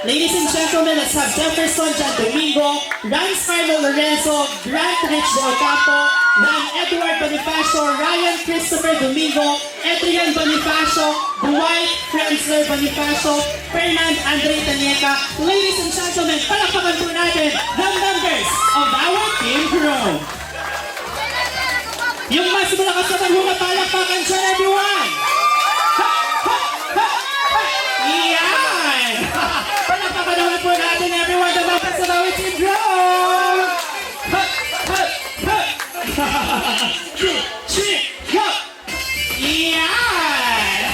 Ladies and gentlemen, let's have Jefferson Jan Domingo, Rance Carlo Lorenzo, Grant Rich de Ocampo, Ran Edward Bonifacio, Ryan Christopher Domingo, Adrian Bonifacio, Dwight Franzler Bonifacio, Fernand Andre Tanieta. Ladies and gentlemen, palakpakan po natin the members of our team crew. Yung mas malakas na maghunga, palakpakan dyan, everyone! Ha! Ha! Ha! Ha! Yan! Palakpakan naman po natin, everyone, the members of our team crew! Ha! Ha! Ha! Yan!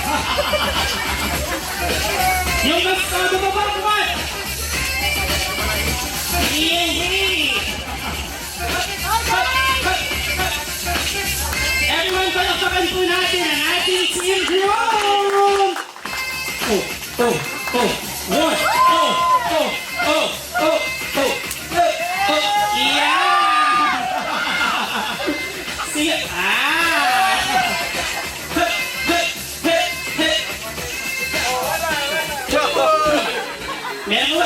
Yung mas bumabagwan! Yehey! Everyone, palakpakan po natin ang ating team room! Oh, oh, oh, one, oh, oh, oh, oh, oh, oh, yeah! See it? Meron mo,